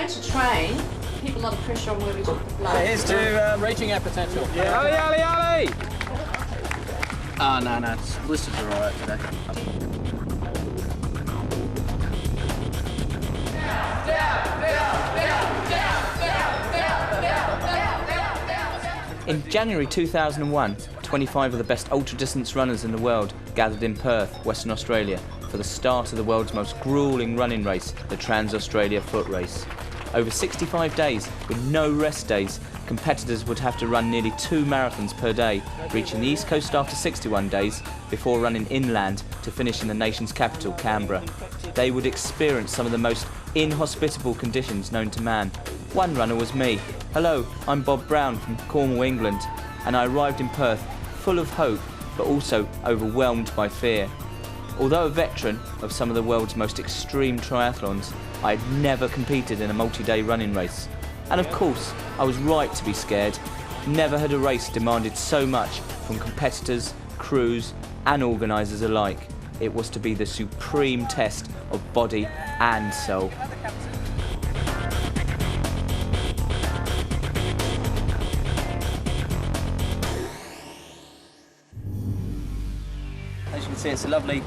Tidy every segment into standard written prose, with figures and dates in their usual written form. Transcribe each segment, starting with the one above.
going to train, keep a lot of pressure on where we put the blood. Here's to reaching our potential. Yeah. Ali, Ali, Ali! Oh, no, blisters are all right today. In January 2001, 25 of the best ultra-distance runners in the world gathered in Perth, Western Australia, for the start of the world's most gruelling running race, the Trans-Australia Footrace. Over 65 days, with no rest days, competitors would have to run nearly 2 marathons per day, reaching the East Coast after 61 days, before running inland to finish in the nation's capital, Canberra. They would experience some of the most inhospitable conditions known to man. One runner was me. Hello, I'm Bob Brown from Cornwall, England, and I arrived in Perth full of hope, but also overwhelmed by fear. Although a veteran of some of the world's most extreme triathlons, I had never competed in a multi-day running race. And of course, I was right to be scared. Never had a race demanded so much from competitors, crews, and organisers alike. It was to be the supreme test of body and soul. As you can see, it's a lovely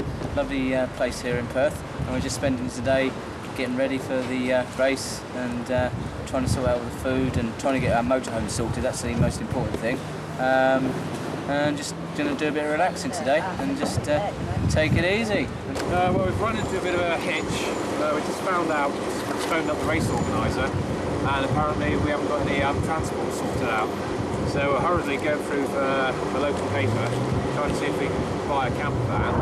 place here in Perth, and we're just spending today getting ready for the race and trying to sort out all the food and trying to get our motorhome sorted. That's the most important thing. And just going to do a bit of relaxing today and just take it easy. Well, we've run into a bit of a hitch. We just found out, phoned up the race organiser, and apparently we haven't got any transport sorted out. So we're hurriedly going through the local paper, trying to see if we can buy a camper van.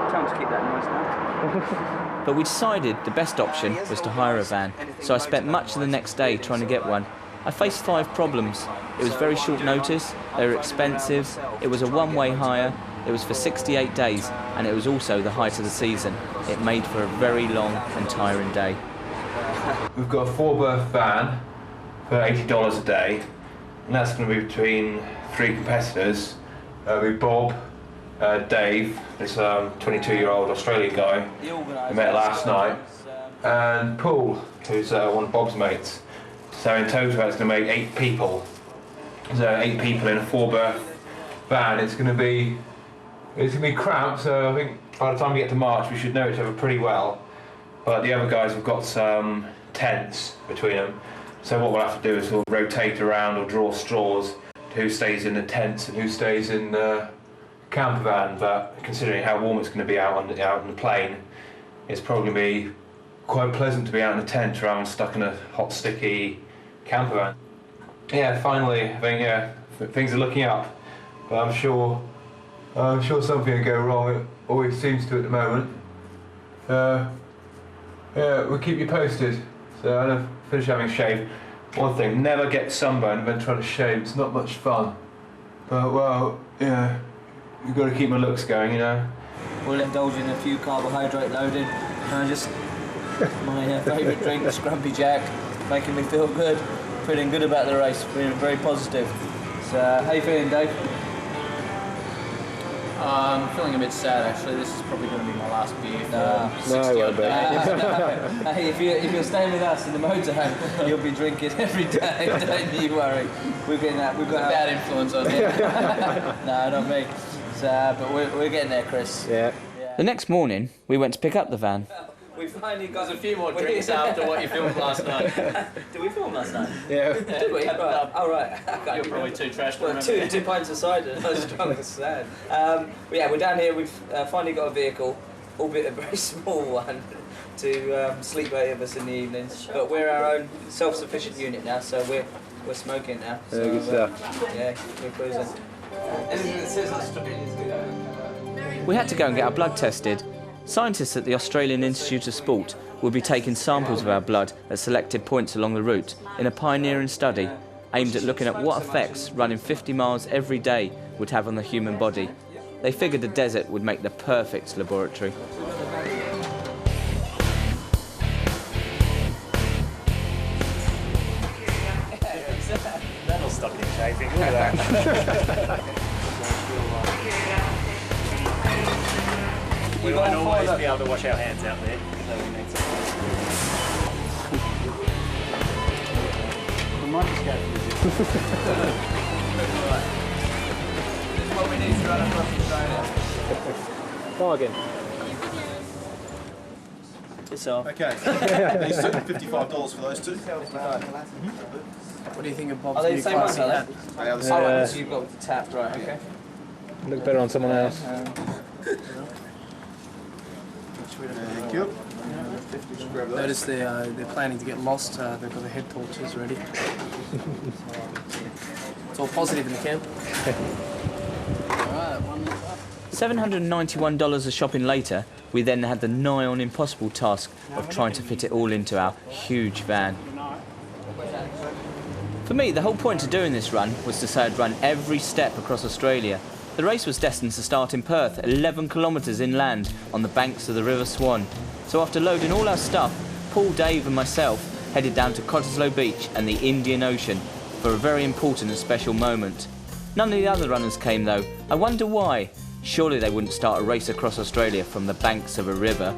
Tell them to keep that noise now. But we decided the best option was to hire a van, so I spent much of the next day trying to get one. I faced 5 problems. It was very short notice, they were expensive, it was a one-way hire, it was for 68 days, and it was also the height of the season. It made for a very long and tiring day. We've got a 4-berth van for $80 a day, and that's going to be between 3 competitors. With Bob, Dave, this 22-year-old Australian guy we met last night, and Paul, who's one of Bob's mates. So in total that's going to make 8 people. So 8 people in a 4-berth van. It's going to be cramped, so I think by the time we get to March we should know each other pretty well. But the other guys have got some tents between them. So what we'll have to do is we'll rotate around or draw straws to who stays in the tents and who stays in the camper van. But considering how warm it's going to be out on the plain, it's probably going to be quite pleasant to be out in a tent rather than stuck in a hot, sticky camper van. Yeah, finally, I think things are looking up, but I'm sure something will go wrong. It always seems to at the moment. Yeah, we'll keep you posted. So I'm gonna finish having a shave. One thing, never get sunburned when trying to shave. It's not much fun. But well, yeah, you've got to keep my looks going, you know. We'll indulge in a few carbohydrate loading, and just my favourite drink, the Scrumpy Jack, making me feel good. Feeling good about the race, feeling very positive. So, how you feeling, Dave? I'm feeling a bit sad actually. This is probably going to be my last beer for No, 60 odd no. Hey, if you're staying with us in the motorhome, you'll be drinking every day. Don't you worry. We've got a bad influence on you. No, not me. So, but we're getting there, Chris. Yeah. The next morning, we went to pick up the van. We finally got a few more drinks after what you filmed last night. Did we film last night? Yeah. Did we? Right. Oh, right. You're probably too trashed to Well, remember. two pints of cider and I was drunk as sad. Yeah, we're down here. We've finally got a vehicle, albeit a very small one, to sleep 8 of us in the evenings. But we're our own self-sufficient unit now, so we're smoking now. So, good stuff. Yeah, we're cruising. We had to go and get our blood tested. Scientists at the Australian Institute of Sport will be taking samples of our blood at selected points along the route in a pioneering study aimed at looking at what effects running 50 miles every day would have on the human body. They figured the desert would make the perfect laboratory. That'll stop you shaving, look at that. We won't always be able to wash our hands out there, so we need might just go for the This is what we need to run across Australia. Bargain. It's off. Okay. These two, $55 for those two. What do you think of Bob's Are they new the same ones, classy are hat? They are the Oh, same. right, so you've got the tap, right, okay. Look better on someone else. Thank you. Just grab those. Notice they're planning to get lost. They've got the head torches ready. It's all positive in the camp. Alright, one minute up. $791 of shopping later, we then had the nigh on impossible task of trying to fit it all into our huge van. For me, the whole point of doing this run was to say I'd run every step across Australia. The race was destined to start in Perth, 11 kilometres inland on the banks of the River Swan. So after loading all our stuff, Paul, Dave and myself headed down to Cottesloe Beach and the Indian Ocean for a very important and special moment. None of the other runners came though. I wonder why. Surely they wouldn't start a race across Australia from the banks of a river.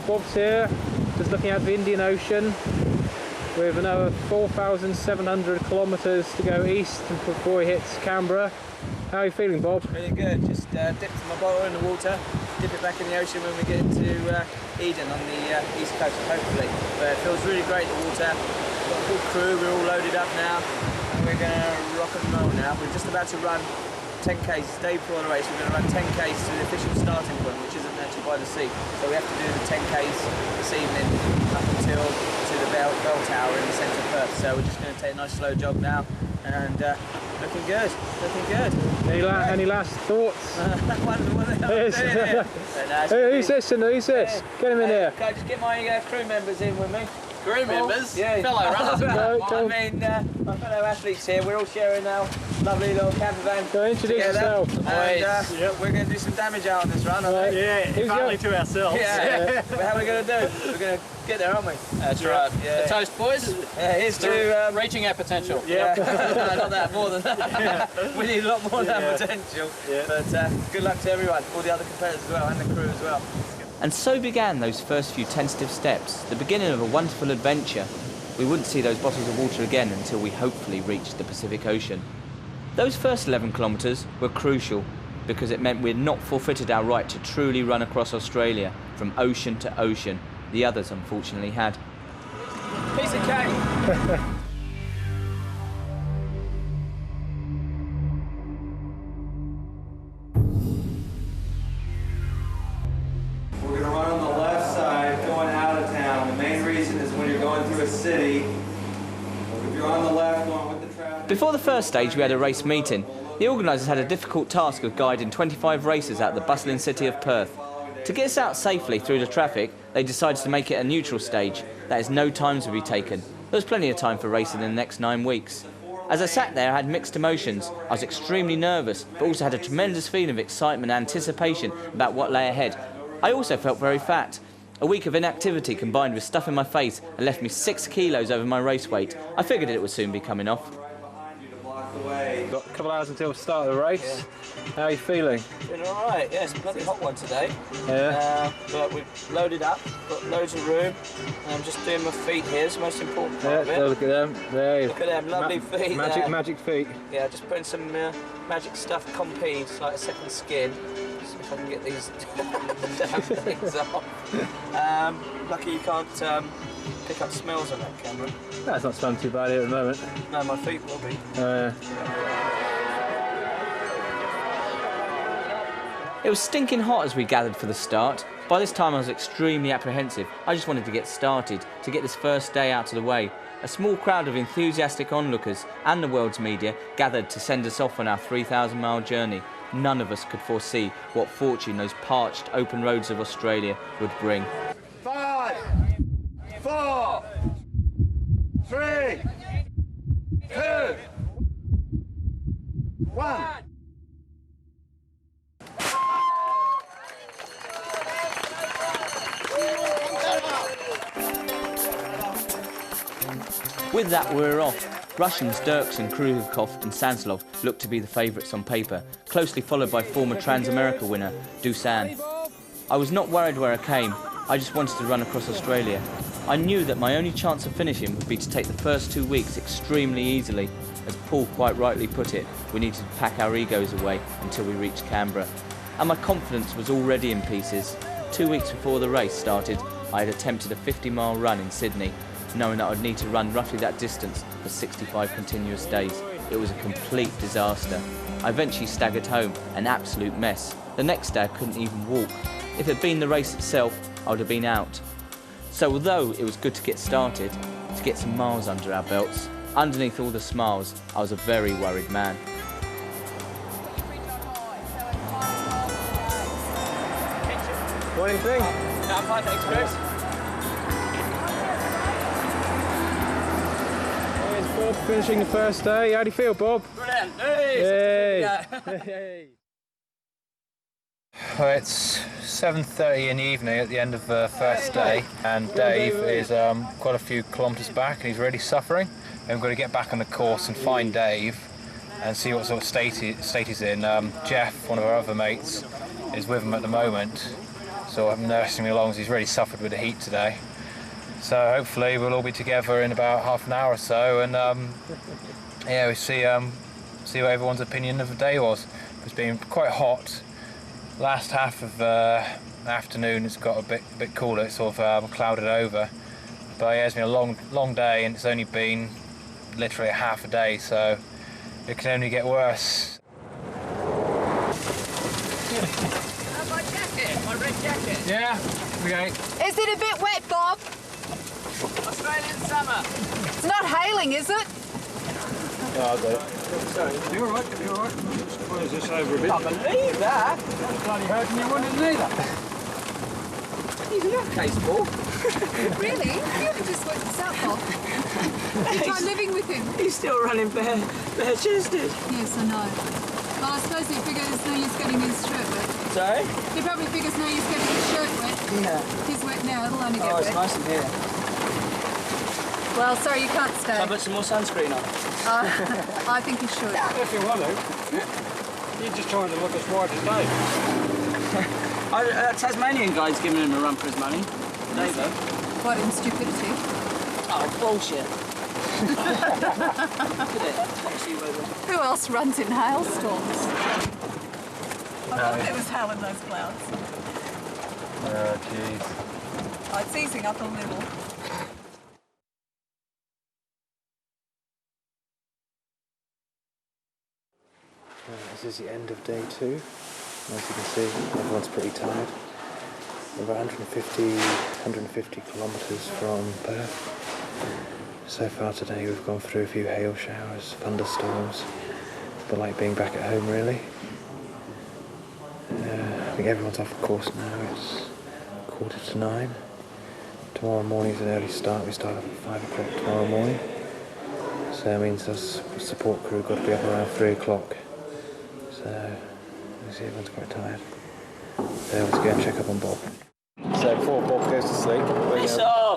Bob's here, just looking at the Indian Ocean. We have another 4,700 kilometres to go east before he hits Canberra. How are you feeling, Bob? Really good. Just dipped my bottle in the water, dip it back in the ocean when we get into Eden on the east coast, hopefully. But it feels really great, the water. We've got a full crew, we're all loaded up now, and we're going to rock and roll now. We're just about to run 10Ks, day before the race. We're going to run 10Ks to the official starting point, which isn't actually by the sea. So we have to do the 10Ks this evening up until to the bell tower in the centre of Perth. So we're just going to take a nice slow jog now, and looking good, looking good. Any last thoughts? What the hell are we doing here? Who's this and who's this? Get him in here. Can I just get my crew members in with me? Crew members? Yeah. Fellow runners. Go. I mean, my fellow athletes here, we're all sharing our lovely little camper van. Go introduce together. yourself. And we're going to do some damage out on this run, aren't we? Yeah, If only to ourselves. Yeah. But how are we going to do? We're going to get there, aren't we? That's right. Yeah. A toast, boys. Yeah, here's to... Reaching our potential. Yeah, no, not that, more than that. We need a lot more than that potential. Yeah. But good luck to everyone, all the other competitors as well, and the crew as well. And so began those first few tentative steps, the beginning of a wonderful adventure. We wouldn't see those bottles of water again until we hopefully reached the Pacific Ocean. Those first 11 kilometres were crucial because it meant we'd not forfeited our right to truly run across Australia from ocean to ocean. The others unfortunately had. Piece of cake! We're going to run on the left side going out of town. The main reason is when you're going through a city, if you're on the left going with the traffic. Before the first stage we had a race meeting. The organisers had a difficult task of guiding 25 racers out the bustling city of Perth. To get us out safely through the traffic, they decided to make it a neutral stage. That is, no times would be taken. There was plenty of time for racing in the next 9 weeks. As I sat there, I had mixed emotions. I was extremely nervous, but also had a tremendous feeling of excitement and anticipation about what lay ahead. I also felt very fat. A week of inactivity combined with stuff in my face had left me 6 kilos over my race weight. I figured it would soon be coming off. Got a couple of hours until the start of the race. How are you feeling? Been alright, yeah, it's a bloody hot one today. Yeah. But we've loaded up, got loads of room, and I'm just doing my feet here, it's the most important part of it. Look at them. There. Look at them, lovely feet there. Magic feet. Yeah, just putting some magic stuff, compedes, like a second skin. See if I can get these damn things off. Lucky you can't pick up smells on that camera. That's not smelling too bad here at the moment. No, my feet will be. It was stinking hot as we gathered for the start. By this time I was extremely apprehensive. I just wanted to get started, to get this first day out of the way. A small crowd of enthusiastic onlookers and the world's media gathered to send us off on our 3,000-mile journey. None of us could foresee what fortune those parched open roads of Australia would bring. 5, 4, 3, 2, 1. With that, we were off. Russians Dirks and Krukov and Sanslov looked to be the favourites on paper, closely followed by former Transamerica winner Dusan. I was not worried where I came, I just wanted to run across Australia. I knew that my only chance of finishing would be to take the first 2 weeks extremely easily. As Paul quite rightly put it, we needed to pack our egos away until we reached Canberra. And my confidence was already in pieces. 2 weeks before the race started, I had attempted a 50-mile run in Sydney, knowing that I'd need to run roughly that distance for 65 continuous days. It was a complete disaster. I eventually staggered home, an absolute mess. The next day I couldn't even walk. If it had been the race itself, I would have been out. So although it was good to get started, to get some miles under our belts, underneath all the smiles, I was a very worried man. Morning thing. I'm fine, thanks, Chris. Here's Bob finishing the first day. How do you feel, Bob? Brilliant. Hey! Hey. Well, it's 7:30 in the evening at the end of the first day, and Dave is quite a few kilometres back, and he's really suffering. And we've got to get back on the course and find Dave and see what sort of state he's in. Jeff, one of our other mates, is with him at the moment, so I'm nursing him along as he's really suffered with the heat today. So hopefully we'll all be together in about half an hour or so, and yeah, we see what everyone's opinion of the day was. It's been quite hot. Last half of the afternoon it's got a bit cooler, it's sort of clouded over. But yeah, it's been a long day, and it's only been literally half a day, so it can only get worse. My jacket, my red jacket. Yeah, okay. Is it a bit wet, Bob? Australian summer. It's not hailing, is it? Yeah, I got it. So, you all right? You all right? Just close this over a bit. I believe that. That's bloody hurting you, wasn't it, neither? He's a nutcase, Paul. Really? You can just work this out, Bob. You try living with him. He's still running bare-chested. Yes, I know. Well, I suppose he figures no use getting his shirt wet. Sorry? He probably figures no use getting his shirt wet. Yeah. He's wet now, it'll only get Oh, it's wet. nice in here. Well, sorry, you can't stay. Can I put some more sunscreen on? I think you should. If you want to. You're just trying to look as white as Dave. Tasmanian guy's giving him a run for his money. There you go. What in stupidity? Oh, bullshit. Look at it. Topsy weather. Who else runs in hailstorms? I thought there was hail in those clouds. Oh, jeez. Oh, it's easing up a little. This is the end of day 2. As you can see, everyone's pretty tired. We're about 150 kilometres from Perth. So far today we've gone through a few hail showers, thunderstorms, but like being back at home really. I think everyone's off course now. It's 9:15. Tomorrow morning's an early start. We start at 5 o'clock tomorrow morning. So that means us support crew got to be up around 3 o'clock. So you see everyone's quite tired. So let's go and check up on Bob. So before Bob goes to sleep,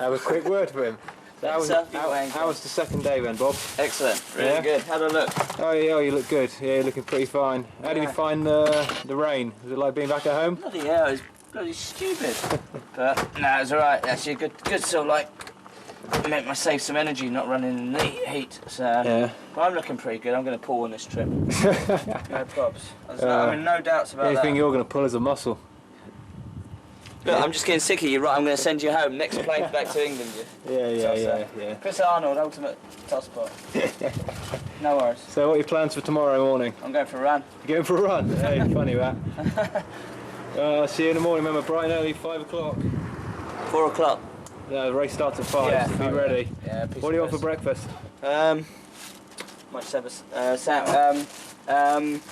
have a quick word with him. So how was the second day then, Bob? Excellent, really good. How do I look? Oh yeah, you look good. Yeah, you're looking pretty fine. How did you find the rain? Was it like being back at home? Bloody hell, it's bloody stupid. But no, it's alright. Actually, good sort of like make me save some energy, not running in the heat. So yeah. But I'm looking pretty good. I'm going to pull on this trip. No probs. I mean, no doubts about that. Anything you're going to pull is a muscle. Look, I'm just getting sick of you. Right, I'm going to send you home. Next plane back to England. Yeah. Chris Arnold, ultimate tosspot. No worries. So what are your plans for tomorrow morning? I'm going for a run. You're going for a run? Hey, funny that. See you in the morning, remember, bright and early, 5 o'clock. 4 o'clock. Yeah, the race starts at 5, yeah, so be ready. Yeah, what do you want for breakfast? Might have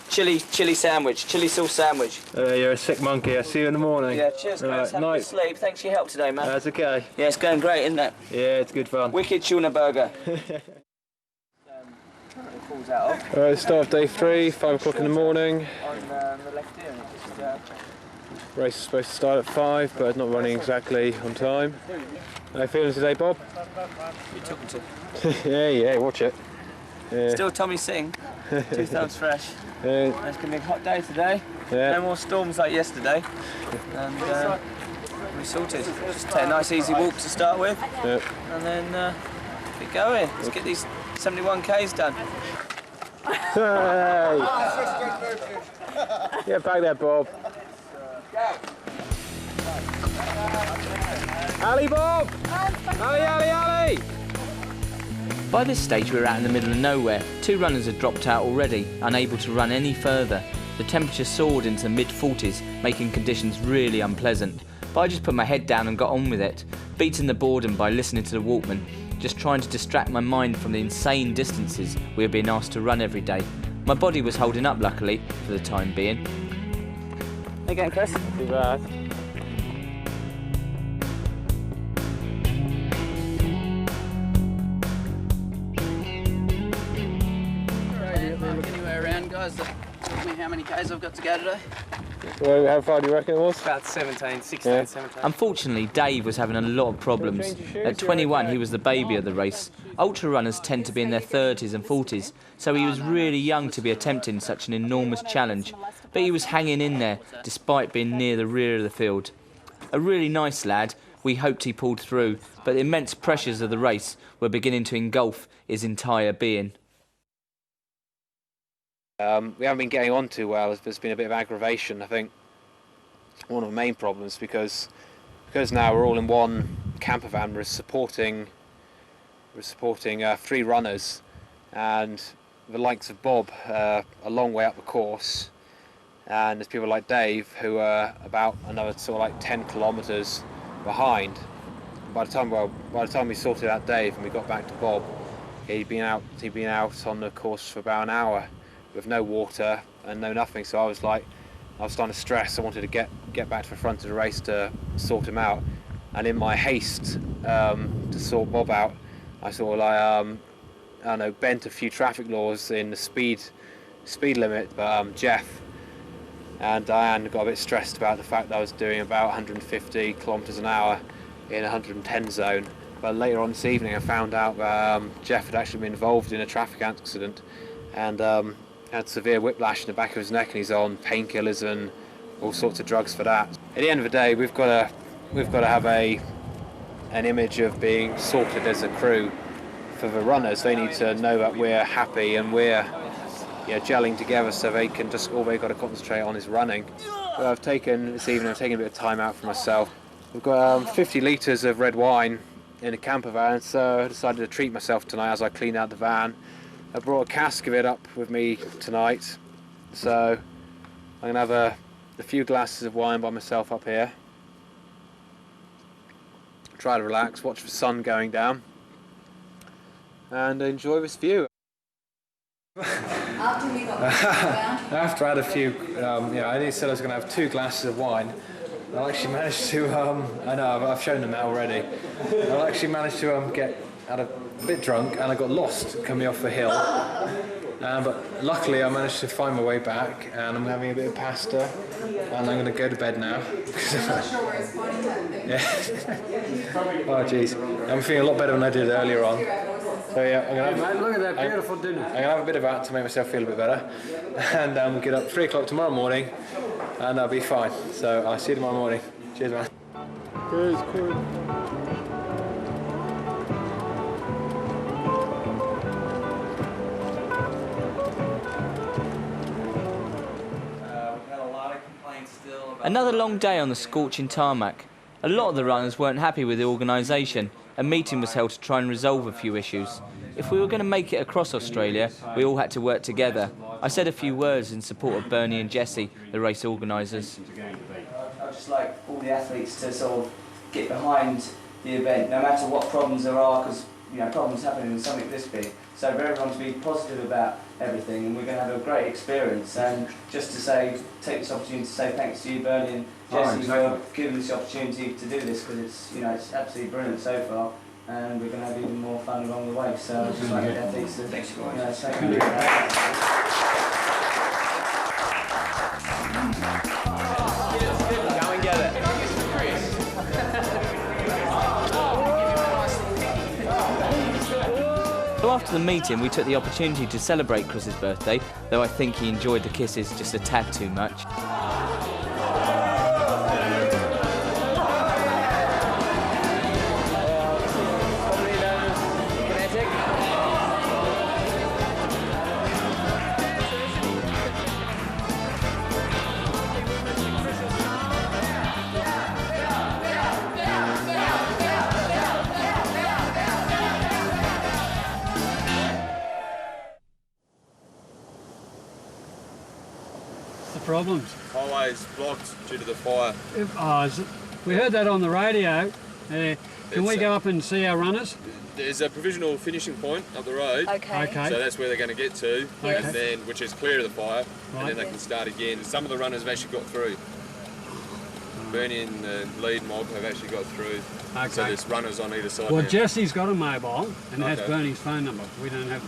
chili sandwich, chili sauce sandwich. You're a sick monkey. I'll see you in the morning. Yeah, cheers, Chris. Have a good sleep. Thanks for your help today, man. That's okay. Yeah, it's going great, isn't it? Yeah, it's good fun. Wicked tuna burger. Alright, start of day 3, 5 o'clock in the morning. On the left here, Race is supposed to start at 5, but it's not running exactly on time. How you feeling today, Bob? You're talking to. Yeah, watch it. Yeah. Still Tommy Singh, 2 thumbs fresh. Yeah. It's going to be a hot day today. Yeah. No more storms like yesterday. And we're sorted. Just take a nice easy walk to start with, and then get going. Let's get these 71 Ks done. Hey! Get back there, Bob. Ali, Bob! Ali, Ali, Ali! By this stage we were out in the middle of nowhere. 2 runners had dropped out already, unable to run any further. The temperature soared into the mid-40s, making conditions really unpleasant. But I just put my head down and got on with it, beating the boredom by listening to the Walkman, just trying to distract my mind from the insane distances we were being asked to run every day. My body was holding up, luckily, for the time being. Again, Chris. Not too bad. Anyway around, guys, that tells me how many Ks I've got to go today. Well, how far do you reckon it was? About 17, 16, 17. Unfortunately, Dave was having a lot of problems. At 21, he was the baby of the race. Ultra runners tend to be in their 30s and 40s, so he was really young to be attempting such an enormous challenge. But he was hanging in there, despite being near the rear of the field. A really nice lad. We hoped he pulled through, but the immense pressures of the race were beginning to engulf his entire being. We haven't been getting on too well. There's been a bit of aggravation. I think one of the main problems because now we're all in one camper van. We're supporting 3 runners, and the likes of Bob a long way up the course, and there's people like Dave who are about another sort of like 10 kilometres behind. By the time we sorted out Dave and we got back to Bob, he'd been out on the course for about an hour, with no water and no nothing. So I was starting to stress. I wanted to get back to the front of the race to sort him out, and in my haste to sort Bob out, I sort of I don't know, bent a few traffic laws in the speed limit. But Jeff and Diane got a bit stressed about the fact that I was doing about 150 kilometres an hour in a 110 zone. But later on this evening I found out Jeff had actually been involved in a traffic accident and had severe whiplash in the back of his neck, and he's on painkillers and all sorts of drugs for that. At the end of the day, we've got to have an image of being sorted as a crew for the runners. They need to know that we're happy and we're gelling together, so they can all they've got to concentrate on is running. But this evening I've taken a bit of time out for myself. We've got 50 litres of red wine in a camper van, so I decided to treat myself tonight as I clean out the van. I brought a cask of it up with me tonight, so I'm going to have a few glasses of wine by myself up here. Try to relax, watch the sun going down, and enjoy this view. After I had a few, I only said I was going to have 2 glasses of wine. I actually managed to, I know I've shown them now already. I actually managed to get a bit drunk, and I got lost coming off the hill. But luckily I managed to find my way back, and I'm having a bit of pasta, and I'm going to go to bed now. I'm not sure where it's pointing at. Yeah. Oh jeez, I'm feeling a lot better than I did earlier on. So yeah, Look at that beautiful dinner. I'm going to have a bit of that to make myself feel a bit better, and get up 3 o'clock tomorrow morning, and I'll be fine. So I'll see you tomorrow morning. Cheers, man. Cool. Another long day on the scorching tarmac. A lot of the runners weren't happy with the organisation. A meeting was held to try and resolve a few issues. If we were going to make it across Australia, we all had to work together. I said a few words in support of Bernie and Jesse, the race organisers. I'd just like all the athletes to sort of get behind the event, no matter what problems there are, because problems happen in something this big. So for everyone to be positive about everything, and we're going to have a great experience. And just to take this opportunity to say thanks to you, Bernie and Jesse, for giving us the opportunity to do this, because it's absolutely brilliant so far, and we're going to have even more fun along the way. So I'd just like the athletes to say thank you. Go and get it. So after the meeting, we took the opportunity to celebrate Chris's birthday, though I think he enjoyed the kisses just a tad too much. problems? Highways blocked due to the fire. We heard that on the radio. Can we go up and see our runners? There's a provisional finishing point up the road. Okay. So that's where they're going to get to, Yes. and then which is clear of the fire, Right. and then they can start again. Some of the runners have actually got through. Bernie and the lead mob have actually got through. Okay. So there's runners on either side. Well, now. Jesse's got a mobile and has Okay. Bernie's phone number. We don't have.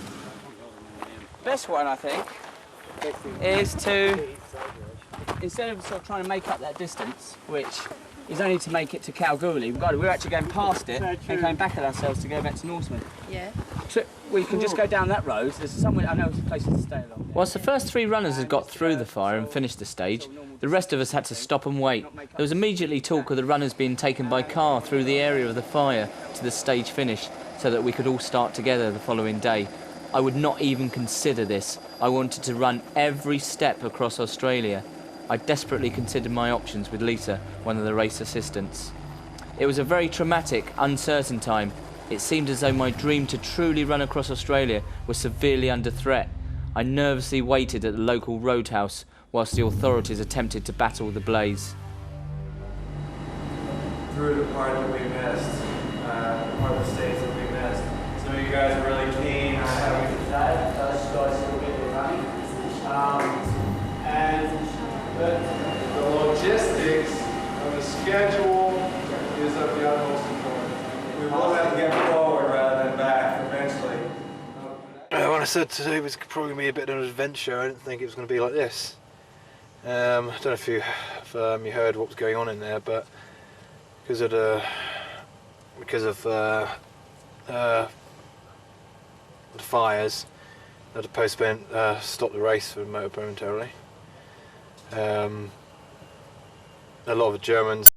Best one, I think, is to, instead of sort of trying to make up that distance, which is only to make it to Kalgoorlie, we're actually going past it and coming back at ourselves to go back to Norseman. Yeah. So we can just go down that road. There's somewhere, I know there's places to stay along. Whilst the first 3 runners had got through the fire and finished the stage, the rest of us had to stop and wait. There was immediately talk of the runners being taken by car through the area of the fire to the stage finish so that we could all start together the following day. I would not even consider this. I wanted to run every step across Australia. I desperately considered my options with Lisa, one of the race assistants. It was a very traumatic, uncertain time. It seemed as though my dream to truly run across Australia was severely under threat. I nervously waited at the local roadhouse whilst the authorities attempted to battle the blaze. Through the part that we missed, the part of the states that we missed. Some of you guys are really keen on having that. Those guys will get it running. And the logistics of the schedule is of the utmost importance. We will have to get forward rather than back eventually. When I said today it was probably going to be a bit of an adventure, I didn't think it was going to be like this. I don't know if you heard what was going on in there, but because of the fires, they had to postpone, stop the race for momentarily. A lot of the Germans